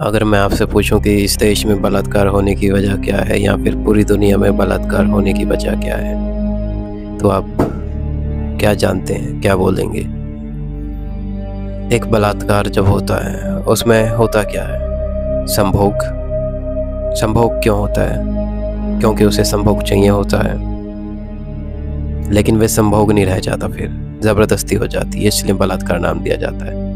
अगर मैं आपसे पूछूं कि इस देश में बलात्कार होने की वजह क्या है या फिर पूरी दुनिया में बलात्कार होने की वजह क्या है, तो आप क्या जानते हैं, क्या बोलेंगे? एक बलात्कार जब होता है उसमें होता क्या है? संभोग। संभोग क्यों होता है? क्योंकि उसे संभोग चाहिए होता है, लेकिन वह संभोग नहीं रह जाता, फिर ज़बरदस्ती हो जाती है, इसलिए बलात्कार नाम दिया जाता है।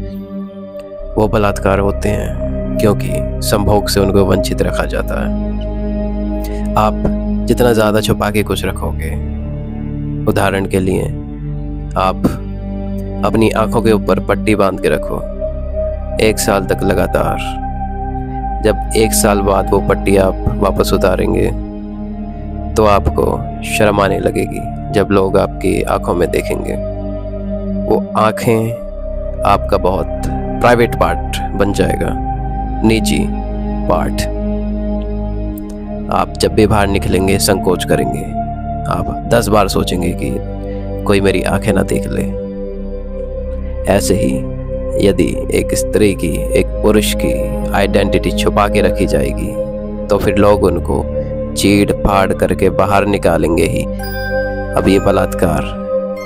वो बलात्कार होते हैं क्योंकि संभोग से उनको वंचित रखा जाता है। आप जितना ज़्यादा छुपा के कुछ रखोगे, उदाहरण के लिए आप अपनी आंखों के ऊपर पट्टी बांध के रखो 1 साल तक लगातार। जब 1 साल बाद वो पट्टी आप वापस उतारेंगे तो आपको शर्म आने लगेगी जब लोग आपकी आंखों में देखेंगे। वो आंखें आपका बहुत प्राइवेट पार्ट बन जाएगा, निजी पार्ट। आप जब भी बाहर निकलेंगे संकोच करेंगे, आप 10 बार सोचेंगे कि कोई मेरी आंखें ना देख ले। ऐसे ही यदि एक स्त्री की, एक पुरुष की आइडेंटिटी छुपा के रखी जाएगी तो फिर लोग उनको चीड़ फाड़ करके बाहर निकालेंगे ही। अब ये बलात्कार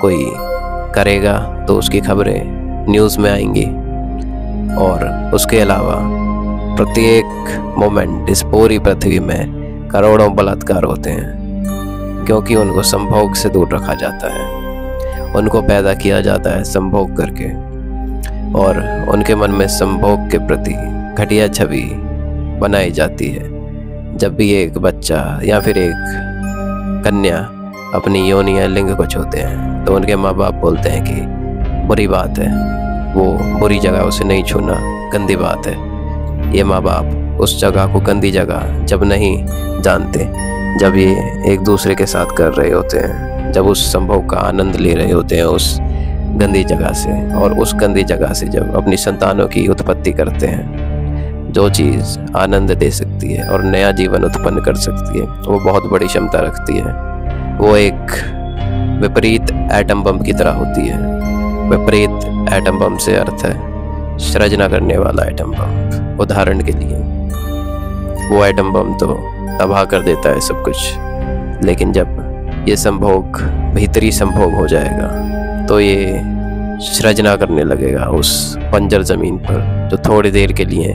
कोई करेगा तो उसकी खबरें न्यूज़ में आएंगी, और उसके अलावा प्रत्येक मोमेंट इस पूरी पृथ्वी में करोड़ों बलात्कार होते हैं, क्योंकि उनको संभोग से दूर रखा जाता है। उनको पैदा किया जाता है संभोग करके, और उनके मन में संभोग के प्रति घटिया छवि बनाई जाती है। जब भी एक बच्चा या फिर एक कन्या अपनी योनि या लिंग को छूते हैं तो उनके माँ बाप बोलते हैं कि बुरी बात है, वो बुरी जगह उसे नहीं छूना, गंदी बात है। ये माँ बाप उस जगह को गंदी जगह जब नहीं जानते, जब ये एक दूसरे के साथ कर रहे होते हैं, जब उस संभोग का आनंद ले रहे होते हैं उस गंदी जगह से, और उस गंदी जगह से जब अपनी संतानों की उत्पत्ति करते हैं, जो चीज़ आनंद दे सकती है और नया जीवन उत्पन्न कर सकती है, वो बहुत बड़ी क्षमता रखती है। वो एक विपरीत एटम बम की तरह होती है। विपरीत एटम बम से अर्थ है सृजना करने वाला एटम बम। उदाहरण के लिए वो एटम बम तो तबाह कर देता है सब कुछ, लेकिन जब ये संभोग भीतरी संभोग हो जाएगा तो ये सृजना करने लगेगा उस बंजर ज़मीन पर, जो थोड़ी देर के लिए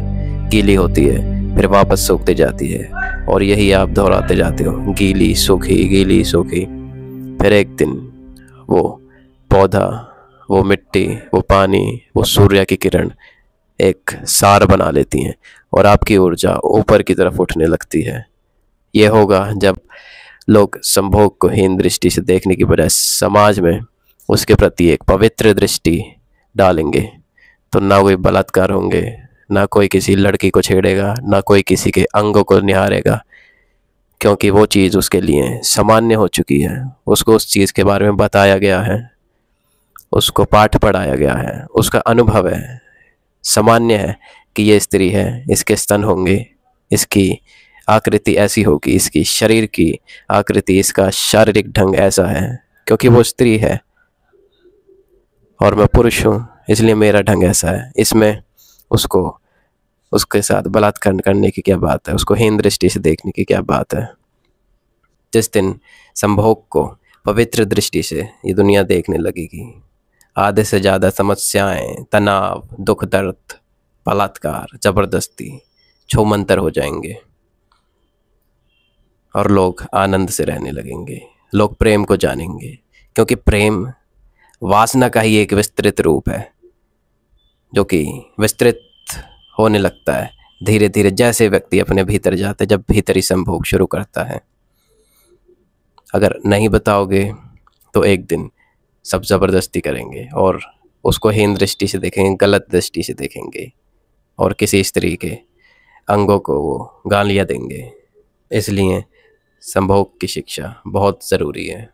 गीली होती है फिर वापस सूखती जाती है। और यही आप दोहराते जाते हो, गीली सूखी, गीली सूखी। फिर एक दिन वो पौधा, वो मिट्टी, वो पानी, वो सूर्य की किरण एक सार बना लेती हैं और आपकी ऊर्जा ऊपर की तरफ उठने लगती है। ये होगा जब लोग संभोग को हीन दृष्टि से देखने की बजाय समाज में उसके प्रति एक पवित्र दृष्टि डालेंगे, तो ना कोई बलात्कार होंगे, ना कोई किसी लड़की को छेड़ेगा, ना कोई किसी के अंगों को निहारेगा, क्योंकि वो चीज़ उसके लिए सामान्य हो चुकी है। उसको उस चीज़ के बारे में बताया गया है, उसको पाठ पढ़ाया गया है, उसका अनुभव है, सामान्य है कि ये स्त्री है, इसके स्तन होंगे, इसकी आकृति ऐसी होगी, इसकी शरीर की आकृति, इसका शारीरिक ढंग ऐसा है, क्योंकि वो स्त्री है और मैं पुरुष हूँ, इसलिए मेरा ढंग ऐसा है। इसमें उसको उसके साथ बलात्कार करने की क्या बात है? उसको हीन दृष्टि से देखने की क्या बात है? जिस दिन संभोग को पवित्र दृष्टि से ये दुनिया देखने लगेगी, आधे से ज़्यादा समस्याएं, तनाव, दुख, दर्द, बलात्कार, ज़बरदस्ती छूमंतर हो जाएंगे और लोग आनंद से रहने लगेंगे। लोग प्रेम को जानेंगे, क्योंकि प्रेम वासना का ही एक विस्तृत रूप है, जो कि विस्तृत होने लगता है धीरे धीरे जैसे व्यक्ति अपने भीतर जाता है, जब भीतरी संभोग शुरू करता है। अगर नहीं बताओगे तो एक दिन सब ज़बरदस्ती करेंगे और उसको हीन दृष्टि से देखेंगे, गलत दृष्टि से देखेंगे, और किसी स्त्री के अंगों को वो गालियाँ देंगे। इसलिए संभोग की शिक्षा बहुत ज़रूरी है।